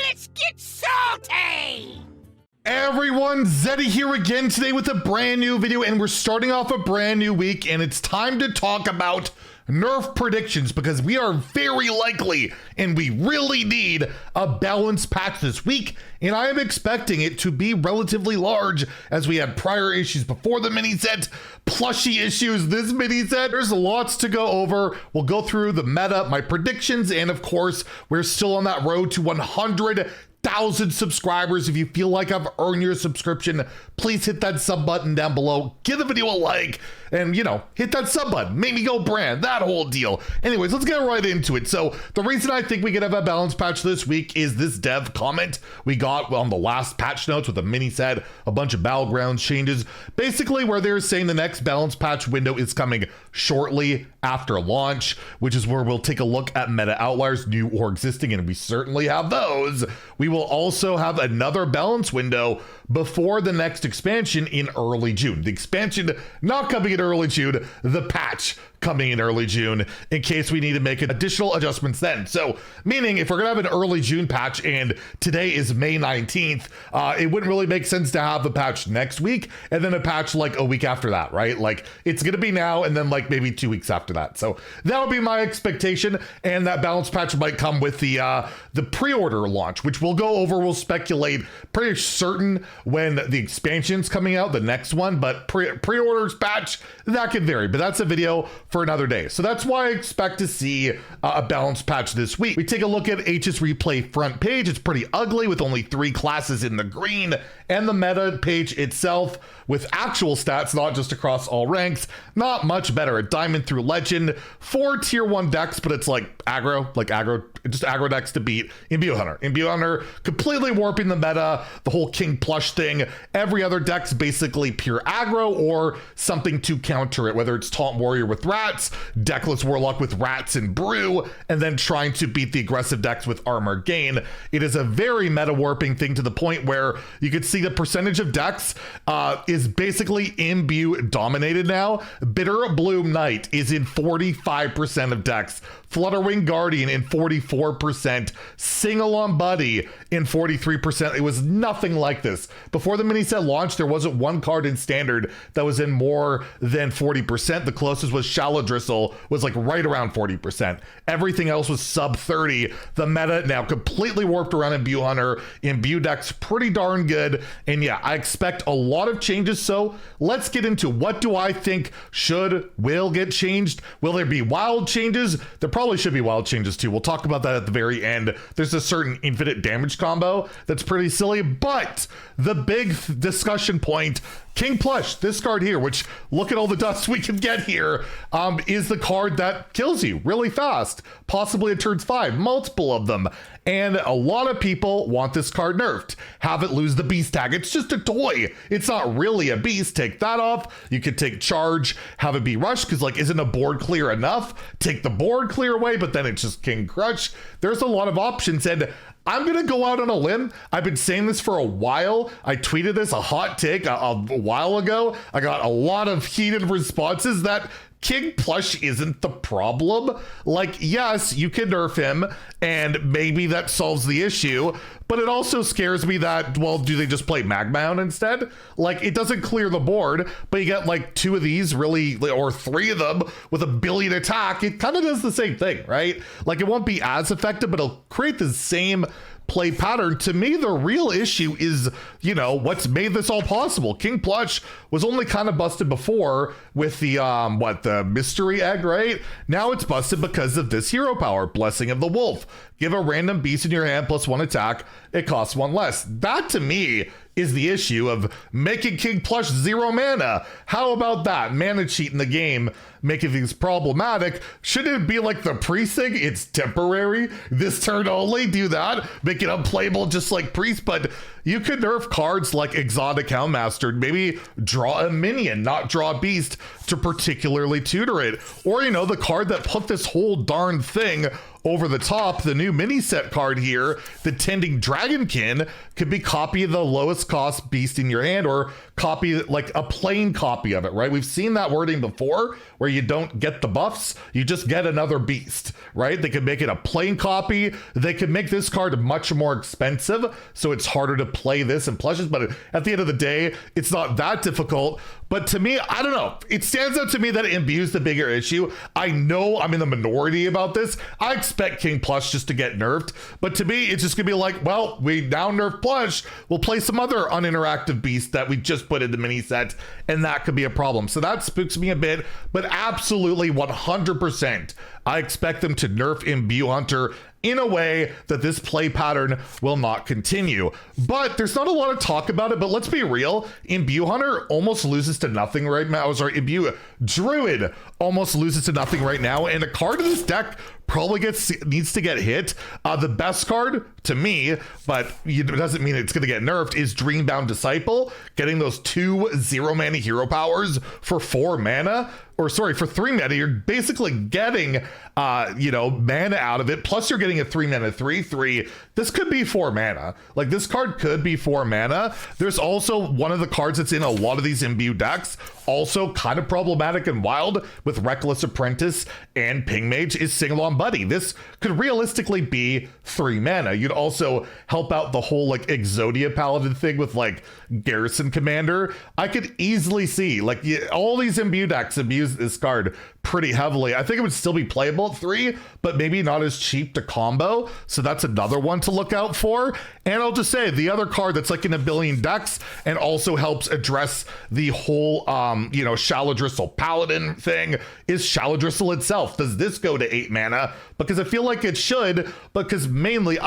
Let's get salty! Everyone, Zeddy here again today with a brand new video, and we're starting off a brand new week, and it's time to talk about nerf predictions because we are very likely and we really need a balanced patch this week, and I am expecting it to be relatively large as we had prior issues before the mini set, plushy issues this mini set. There's lots to go over. We'll go through the meta, my predictions, and of course we're still on that road to 100,000 subscribers. If you feel like I've earned your subscription, please hit that sub button down below, give the video a like, and hit that sub button, make me go brand, that whole deal. Anyways, let's get right into it. So the reason I think we could have a balanced patch this week is this dev comment we got on the last patch notes with a mini set, a bunch of battlegrounds changes, basically where they're saying the next balanced patch window is coming shortly after launch, which is where we'll take a look at meta outliers, new or existing, and we certainly have those. We will also have another balance window before the next expansion in early June. The expansion not coming in early June, the patch coming in early June, in case we need to make additional adjustments then. So meaning if we're gonna have an early June patch and today is May 19th, it wouldn't really make sense to have the patch next week and then a patch like a week after that, right? Like it's gonna be now and then like maybe 2 weeks after that. So that would be my expectation, and that balance patch might come with the pre-order launch, which we'll go over. We'll speculate pretty certain when the expansion's coming out, the next one, but pre-orders patch, that could vary, but that's a video for another day. So that's why I expect to see a balanced patch this week. We take a look at HS Replay front page. It's pretty ugly with only 3 classes in the green, and the meta page itself with actual stats, not just across all ranks, not much better. A diamond through legend, 4 tier 1 decks, but it's like aggro, just aggro decks to beat Imbue Hunter. Imbue Hunter completely warping the meta, the whole King Plush thing. Every other deck's basically pure aggro or something to counter it, whether it's Taunt Warrior with rats, Deckless Warlock with rats and brew, and then trying to beat the aggressive decks with armor gain. It is a very meta warping thing to the point where you could see the percentage of decks is basically Imbue dominated now. Bitter Bloom Knight is in 45% of decks. Flutterwing Guardian in 44%, Sing-Along Buddy in 43%. It was nothing like this. Before the mini set launched, there wasn't one card in standard that was in more than 40%. The closest was Shallow Dristle, was like right around 40%. Everything else was sub 30. The meta now completely warped around Imbue Hunter. Imbue deck's pretty darn good. And yeah, I expect a lot of changes. So let's get into what do I think will get changed. Will there be wild changes? There probably should be wild changes too. We'll talk about that at the very end. There's a certain infinite damage combo that's pretty silly, but the big discussion point, King Plush, this card here, which look at all the dust we can get here, is the card that kills you really fast, possibly at turns 5, multiple of them. And a lot of people want this card nerfed, have it lose the beast tag. It's just a toy. It's not really a beast. Take that off. You could take charge, have it be rush, because like, isn't a board clear enough? Take the board clear away, but then it's just King Crush. There's a lot of options, and I'm gonna go out on a limb. I've been saying this for a while. I tweeted this, a hot take a while ago. I got a lot of heated responses that King Plush isn't the problem. Like, yes, you can nerf him and maybe that solves the issue, but it also scares me that, well, do they just play Magmound instead? Like, it doesn't clear the board, but you get like 2 of these really, or 3 of them with a billion attack. It kind of does the same thing, right? Like, it won't be as effective, but it'll create the same play pattern. To me, the real issue is, what's made this all possible. King Plush was only kind of busted before with the, the mystery egg, right? Now it's busted because of this hero power, Blessing of the Wolf. Give a random beast in your hand +1 attack, it costs 1 less. That to me is the issue of making King Plush 0 mana. How about that? Mana cheat in the game, making things problematic. Shouldn't it be like the Priest thing? It's temporary, this turn only, do that, make it unplayable just like Priest, but you could nerf cards like Exotic Houndmaster, maybe draw a minion, not draw a beast to particularly tutor it. Or, the card that put this whole darn thing over the top, the new mini set card here, the Tending Dragonkin, could be copy the lowest cost beast in your hand or copy, like a plain copy of it, right? We've seen that wording before where you don't get the buffs, you just get another beast, right? They could make it a plain copy. They could make this card much more expensive, so it's harder to play this in plushes, but at the end of the day, it's not that difficult. But to me, I don't know. It stands out to me that imbue's the bigger issue. I know I'm in the minority about this. I expect King Plush just to get nerfed, but to me, it's just gonna be like, well, we now nerf Plush, we'll play some other uninteractive beast that we just put in the mini set, and that could be a problem. So that spooks me a bit, but absolutely 100%, I expect them to nerf Imbue Hunter in a way that this play pattern will not continue. But there's not a lot of talk about it, but let's be real, Imbue Hunter almost loses to nothing right now. Sorry, Imbue Druid almost loses to nothing right now, and a card in this deck probably needs to get hit. The best card to me, but it doesn't mean it's going to get nerfed, is Dreambound Disciple. Getting those 2 0-mana hero powers for 4 mana, or sorry, for 3 mana, you're basically getting, mana out of it. Plus you're getting a 3 mana 3/3. This could be 4 mana. Like, this card could be 4 mana. There's also one of the cards that's in a lot of these Imbue decks, also kind of problematic and wild with Reckless Apprentice and Ping Mage, is Sing-Along Buddy. This could realistically be 3 mana. You'd also help out the whole like Exodia Paladin thing with like Garrison Commander. I could easily see like all these Imbue decks abuse this card pretty heavily. I think it would still be playable at 3, but maybe not as cheap to combo. So that's another one to look out for. And I'll just say the other card that's like in a billion decks and also helps address the whole, Shallow Dristle Paladin thing is Shallow Dristle itself. Does this go to 8 mana? Because I feel like it should, because mainly,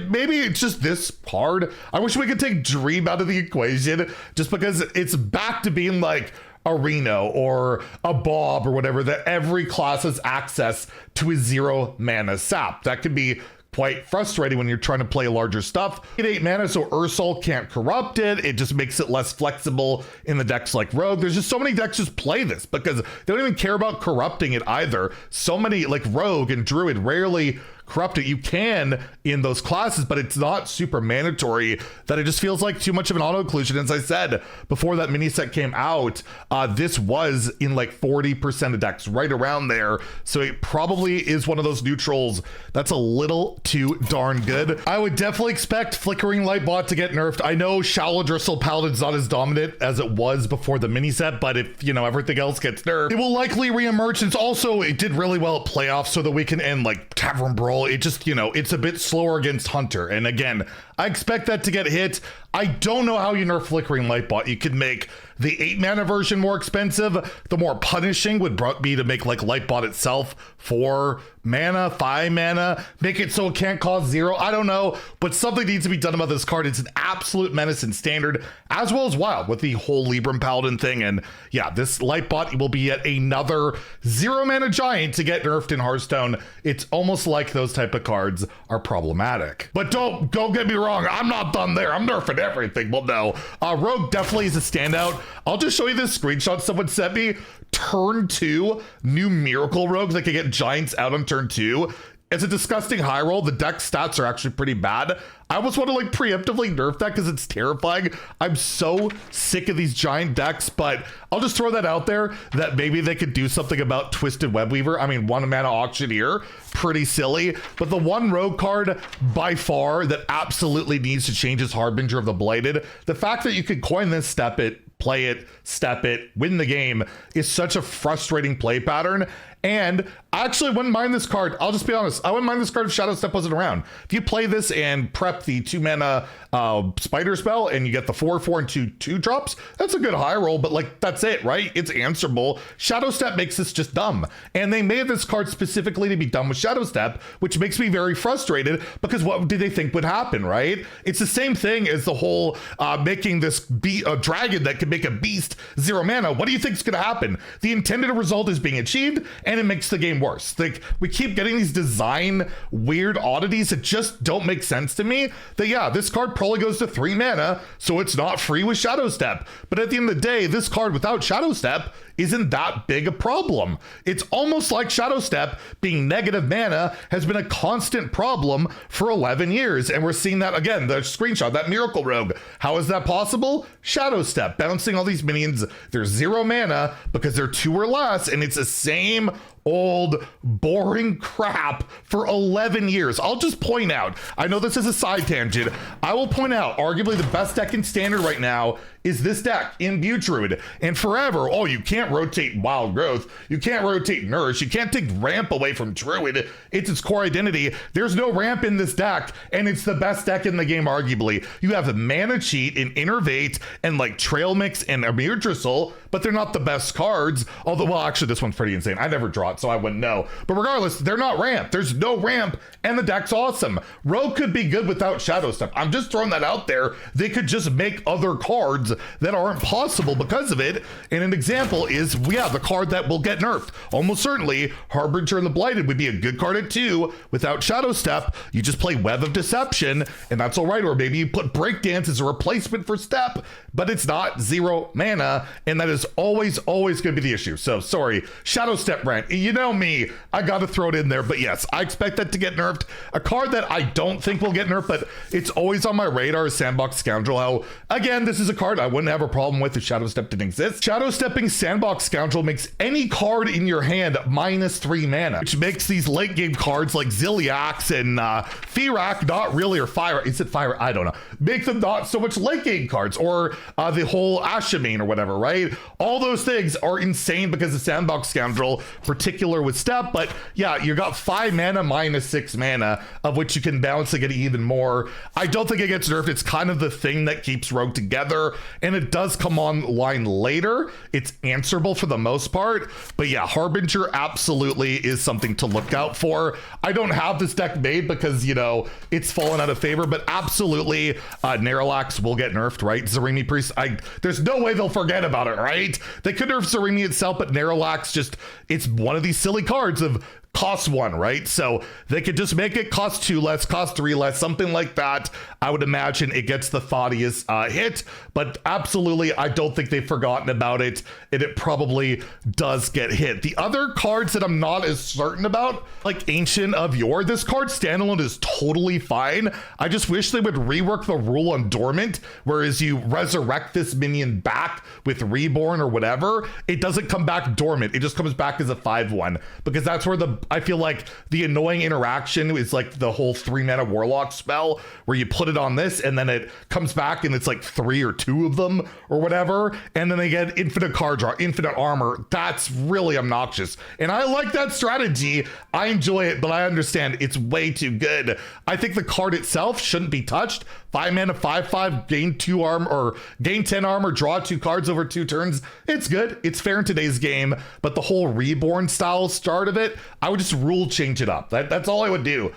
maybe it's just this card. I wish we could take Dream out of the equation just because it's back to being like a Reno or a Bob or whatever, that every class has access to a 0 mana sap. That can be quite frustrating when you're trying to play larger stuff. At 8 mana, so Ursol can't corrupt it. It just makes it less flexible in the decks like Rogue. There's just so many decks just play this because they don't even care about corrupting it either. So many, like Rogue and Druid, rarely corrupt it. You can in those classes, but it's not super mandatory, that it just feels like too much of an auto inclusion. As I said before that mini set came out, this was in like 40% of decks, right around there. So it probably is one of those neutrals that's a little too darn good. I would definitely expect Flickering Lightbot to get nerfed. I know Shallow Dristle Paladin's not as dominant as it was before the mini set, but if everything else gets nerfed, it will likely reemerge. Since also it did really well at playoffs, so that we can end like Tavern Brawl. It just, it's a bit slower against Hunter. And again, I expect that to get hit. I don't know how you nerf Flickering Lightbot. You could make the 8 mana version more expensive. The more punishing would be to make like Lightbot itself 4 mana, 5 mana, make it so it can't cost 0. I don't know, but something needs to be done about this card. It's an absolute menace in Standard as well as Wild with the whole Libram Paladin thing. And yeah, this Lightbot will be yet another 0 mana giant to get nerfed in Hearthstone. It's almost like those type of cards are problematic. But don't get me wrong, I'm not done there. I'm nerfing everything. Well, no. Rogue definitely is a standout. I'll just show you this screenshot someone sent me. Turn 2, new Miracle Rogue that can get giants out on turn 2. It's a disgusting high roll. The deck stats are actually pretty bad. I almost want to like preemptively nerf that because it's terrifying. I'm so sick of these giant decks, but I'll just throw that out there that maybe they could do something about Twisted Webweaver. I mean, 1 mana Auctioneer, pretty silly. But the one rogue card by far that absolutely needs to change is Harbinger of the Blighted. The fact that you could coin this, step it, play it, step it, win the game is such a frustrating play pattern. And I actually wouldn't mind this card. I'll just be honest. I wouldn't mind this card if Shadow Step wasn't around. If you play this and prep the 2 mana Spider spell and you get the 4/4 and 2/2 drops, that's a good high roll, but like that's it, right? It's answerable. Shadow Step makes this just dumb. And they made this card specifically to be done with Shadow Step, which makes me very frustrated because what did they think would happen, right? It's the same thing as the whole making this a dragon that can make a beast 0 mana. What do you think is going to happen? The intended result is being achieved and it makes the game worse. Like, we keep getting these design weird oddities that just don't make sense to me. That yeah, this card probably goes to 3 mana, so it's not free with Shadow Step. But at the end of the day, this card without Shadow Step isn't that big a problem. It's almost like Shadow Step being negative mana has been a constant problem for 11 years. And we're seeing that again, the screenshot, that Miracle Rogue. How is that possible? Shadow Step, bouncing all these minions. They're 0 mana because they're 2 or less, and it's the same old boring crap for 11 years. I'll just point out, I know this is a side tangent, I will point out arguably the best deck in Standard right now is this deck in Druid. And forever, oh, you can't rotate Wild Growth, you can't rotate Nourish, you can't take Ramp away from Druid. It's its core identity. There's no Ramp in this deck, and it's the best deck in the game arguably. You have a Mana Cheat and Innervate and like Trail Mix and Amir Dristle, but they're not the best cards. Although, well, actually this one's pretty insane. I never draw it, so I wouldn't know. But regardless, they're not Ramp. There's no Ramp, and the deck's awesome. Rogue could be good without Shadow Step. I'm just throwing that out there. They could just make other cards that aren't possible because of it. And an example is, yeah, the card that will get nerfed. Almost certainly, Harbinger and the Blighted would be a good card at 2 without Shadow Step. You just play Web of Deception, and that's all right. Or maybe you put Breakdance as a replacement for Step, but it's not 0 mana, and that is always going to be the issue. So sorry, Shadow Step rant. You know me, I got to throw it in there, but yes, I expect that to get nerfed. A card that I don't think will get nerfed, but it's always on my radar is Sandbox Scoundrel. How, again, this is a card I wouldn't have a problem with if Shadow Step didn't exist. Shadow Stepping Sandbox Scoundrel makes any card in your hand -3 mana, which makes these late game cards like Ziliax and Firak not really, or Fire, is it Fire? I don't know. Make them not so much late game cards, or the whole Ashamane or whatever, right? All those things are insane because of Sandbox Scoundrel, particular with Step, but yeah, you got 5 mana -6 mana, of which you can bounce to get even more. I don't think it gets nerfed. It's kind of the thing that keeps Rogue together, and it does come online later. It's answerable for the most part, but yeah, Harbinger absolutely is something to look out for. I don't have this deck made because, you know, it's fallen out of favor, but absolutely Neralax will get nerfed, right? Zarimi Priest, there's no way they'll forget about it, right? They could nerf Zarimi itself, but Neralax just, it's one of these silly cards of cost 1, right? So they could just make it cost 2 less, cost 3 less, something like that. I would imagine it gets the thoughtiest hit, but absolutely, I don't think they've forgotten about it, and it probably does get hit. The other cards that I'm not as certain about, like Ancient of Yore, this card standalone is totally fine. I just wish they would rework the rule on Dormant, whereas you resurrect this minion back with Reborn or whatever, it doesn't come back dormant, it just comes back as a 5/1, because that's where I feel like the annoying interaction is like the whole 3 mana Warlock spell where you put it on this and then it comes back and it's like 3 or 2 of them or whatever, and then they get infinite card draw, infinite armor. That's really obnoxious, and I like that strategy. I enjoy it, but I understand it's way too good. I think the card itself shouldn't be touched. 5 mana 5/5, gain 2 armor, or gain 10 armor, draw 2 cards over 2 turns. It's good, it's fair in today's game, but the whole Reborn style start of it, I would just rule change it up. That's all I would do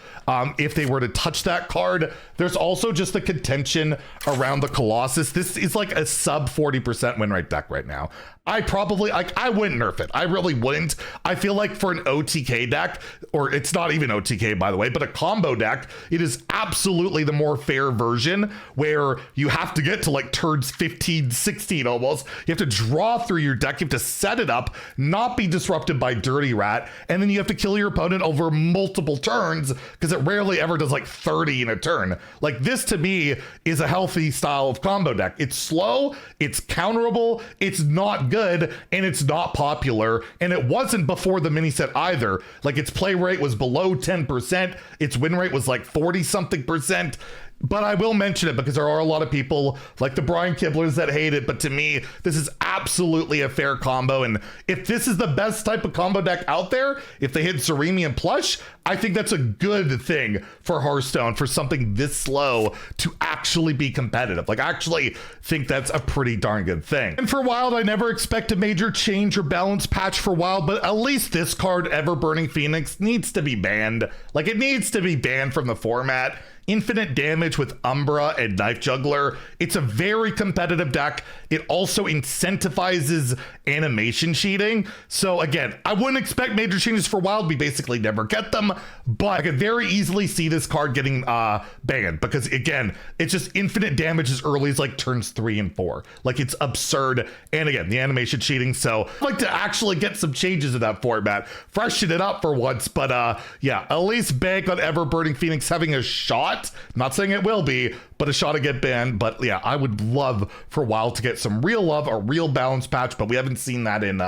if they were to touch that card. There's also just the contention around the Colossus. This is like a sub 40% win rate deck right now. I probably, I wouldn't nerf it. I really wouldn't. I feel like for an OTK deck, or it's not even OTK by the way, but a combo deck, it is absolutely the more fair version where you have to get to like turns 15, 16 almost. You have to draw through your deck. You have to set it up, not be disrupted by Dirty Rat, and then you have to kill your opponent over multiple turns because it rarely ever does like 30 in a turn. Like this to me is a healthy style of combo deck. It's slow, it's counterable, it's not good, and it's not popular, and it wasn't before the mini set either. Like its play rate was below 10%, its win rate was like 40 something percent. But I will mention it because there are a lot of people like the Brian Kibblers that hate it, but to me this is absolutely a fair combo, and if this is the best type of combo deck out there, if they hit Zarimi and Plush, I think that's a good thing for Hearthstone, for something this slow to actually be competitive. Like I actually think that's a pretty darn good thing. And for Wild, I never expect a major change or balance patch for Wild, but at least this card, Ever Burning Phoenix, needs to be banned. Like it needs to be banned from the format. infinite damage with Umbra and Knife Juggler. It's a very competitive deck. It also incentivizes animation cheating. So again, I wouldn't expect major changes for Wild. We basically never get them, but I could very easily see this card getting banned because again, it's just infinite damage as early as like turns 3 and 4. Like it's absurd. And again, the animation cheating. So I'd like to actually get some changes in that format, freshen it up for once. But yeah, at least bank on Ever Burning Phoenix having a shot. I'm not saying it will be, but a shot to get banned. But yeah, I would love for Wild to get some real love, a real balance patch, but we haven't seen that in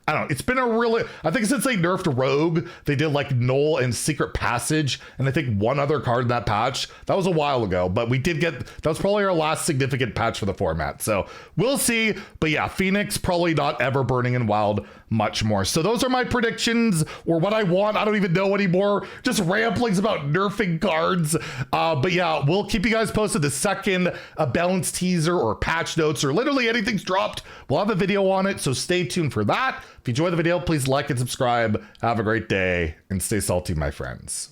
I don't know. It's been a really, I think since they nerfed Rogue, they did like Null and Secret Passage, and I think one other card in that patch. That was a while ago, but we did get, that was probably our last significant patch for the format. So we'll see. But yeah, Phoenix probably not Ever Burning in Wild much more. So those are my predictions, or what I want. I don't even know anymore. Just ramblings about nerfing cards. But yeah, we'll keep you guys posted the second a balance teaser or patch notes or literally anything's dropped. We'll have a video on it, so stay tuned for that. If you enjoyed the video, please like and subscribe. Have a great day and stay salty, my friends.